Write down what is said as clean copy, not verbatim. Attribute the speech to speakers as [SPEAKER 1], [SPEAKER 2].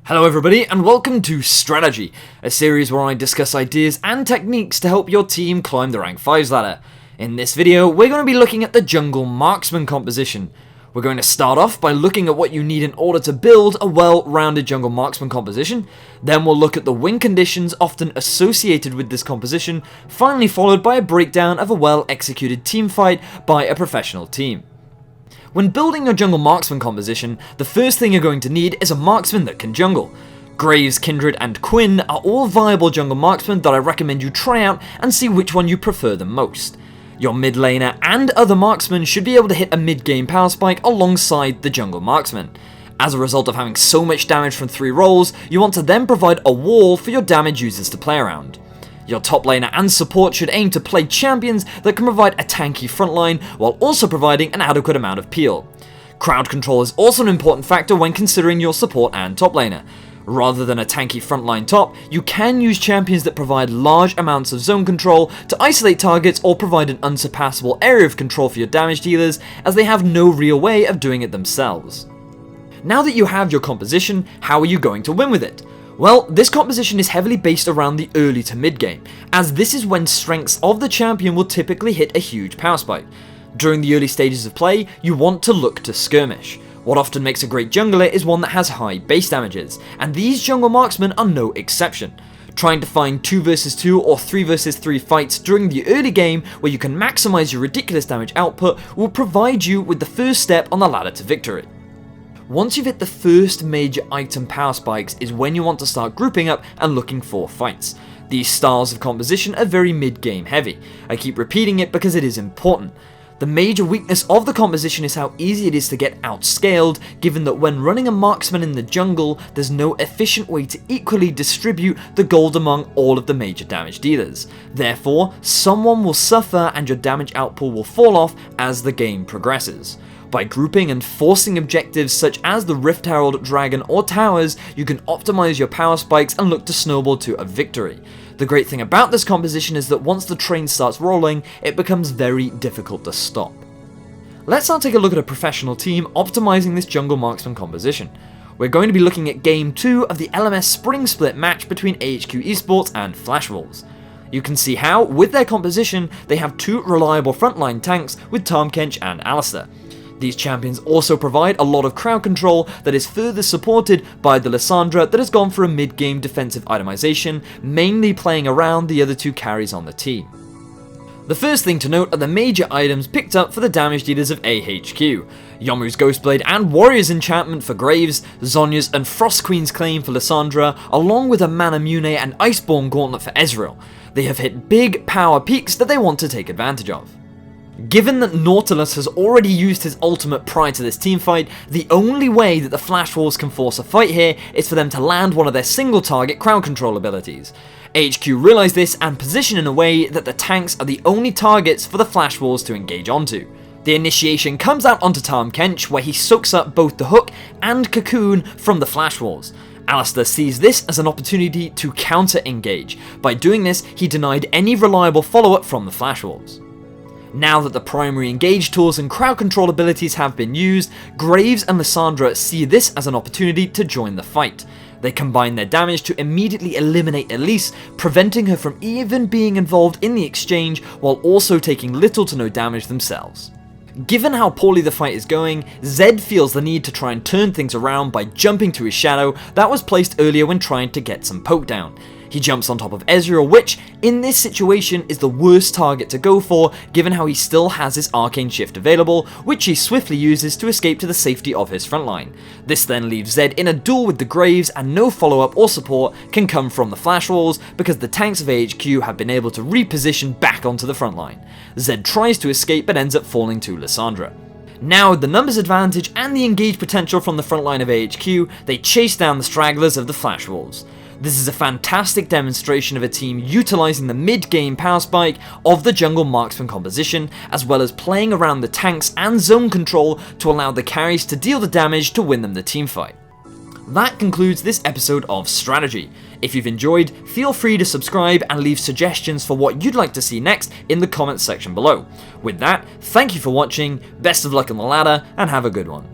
[SPEAKER 1] Hello everybody and welcome to Strategy, a series where I discuss ideas and techniques to help your team climb the rank 5s ladder. In this video, we're going to be looking at the jungle marksman composition. We're going to start off by looking at what you need in order to build a well-rounded jungle marksman composition, then we'll look at the win conditions often associated with this composition, finally followed by a breakdown of a well-executed team fight by a professional team. When building your jungle marksman composition, the first thing you're going to need is a marksman that can jungle. Graves, Kindred, and Quinn are all viable jungle marksmen that I recommend you try out and see which one you prefer the most. Your mid laner and other marksmen should be able to hit a mid-game power spike alongside the jungle marksman. As a result of having so much damage from 3 roles, you want to then provide a wall for your damage users to play around. Your top laner and support should aim to play champions that can provide a tanky frontline while also providing an adequate amount of peel. Crowd control is also an important factor when considering your support and top laner. Rather than a tanky frontline top, you can use champions that provide large amounts of zone control to isolate targets or provide an unsurpassable area of control for your damage dealers, as they have no real way of doing it themselves. Now that you have your composition, how are you going to win with it? Well, this composition is heavily based around the early to mid game, as this is when strengths of the champion will typically hit a huge power spike. During the early stages of play, you want to look to skirmish. What often makes a great jungler is one that has high base damages, and these jungle marksmen are no exception. Trying to find 2 vs 2 or 3 vs 3 fights during the early game where you can maximize your ridiculous damage output will provide you with the first step on the ladder to victory. Once you've hit the first major item power spikes is when you want to start grouping up and looking for fights. These styles of composition are very mid-game heavy. I keep repeating it because it is important. The major weakness of the composition is how easy it is to get outscaled, given that when running a marksman in the jungle, there's no efficient way to equally distribute the gold among all of the major damage dealers. Therefore, someone will suffer and your damage output will fall off as the game progresses. By grouping and forcing objectives such as the Rift Herald, Dragon, or Towers, you can optimize your power spikes and look to snowball to a victory. The great thing about this composition is that once the train starts rolling, it becomes very difficult to stop. Let's now take a look at a professional team optimizing this jungle marksman composition. We're going to be looking at Game 2 of the LMS Spring Split match between AHQ Esports and Flash Wolves. You can see how, with their composition, they have 2 reliable frontline tanks with Tahm and Alistar. These champions also provide a lot of crowd control that is further supported by the Lissandra that has gone for a mid-game defensive itemization, mainly playing around the other 2 carries on the team. The first thing to note are the major items picked up for the damage dealers of AHQ. Yomu's Ghostblade and Warrior's Enchantment for Graves, Zhonya's and Frost Queen's Claim for Lissandra, along with a Mana Mune and Iceborne Gauntlet for Ezreal. They have hit big power peaks that they want to take advantage of. Given that Nautilus has already used his ultimate prior to this teamfight, the only way that the Flash Wolves can force a fight here is for them to land one of their single target crowd control abilities. HQ realise this and position in a way that the tanks are the only targets for the Flash Wolves to engage onto. The initiation comes out onto Tahm where he soaks up both the hook and cocoon from the Flash Wolves. Alistar sees this as an opportunity to counter-engage. By doing this, he denied any reliable follow-up from the Flash Wolves. Now that the primary engage tools and crowd control abilities have been used, Graves and Lissandra see this as an opportunity to join the fight. They combine their damage to immediately eliminate Elise, preventing her from even being involved in the exchange while also taking little to no damage themselves. Given how poorly the fight is going, Zed feels the need to try and turn things around by jumping to his shadow that was placed earlier when trying to get some poke down. He jumps on top of Ezreal, which, in this situation, is the worst target to go for, given how he still has his Arcane Shift available, which he swiftly uses to escape to the safety of his frontline. This then leaves Zed in a duel with the Graves, and no follow-up or support can come from the Flash Walls, because the tanks of AHQ have been able to reposition back onto the frontline. Zed tries to escape, but ends up falling to Lissandra. Now, with the numbers advantage and the engage potential from the frontline of AHQ, they chase down the stragglers of the Flash Wolves. This is a fantastic demonstration of a team utilising the mid-game power spike of the jungle marksman composition, as well as playing around the tanks and zone control to allow the carries to deal the damage to win them the teamfight. That concludes this episode of Strategy. If you've enjoyed, feel free to subscribe and leave suggestions for what you'd like to see next in the comments section below. With that, thank you for watching, best of luck on the ladder, and have a good one.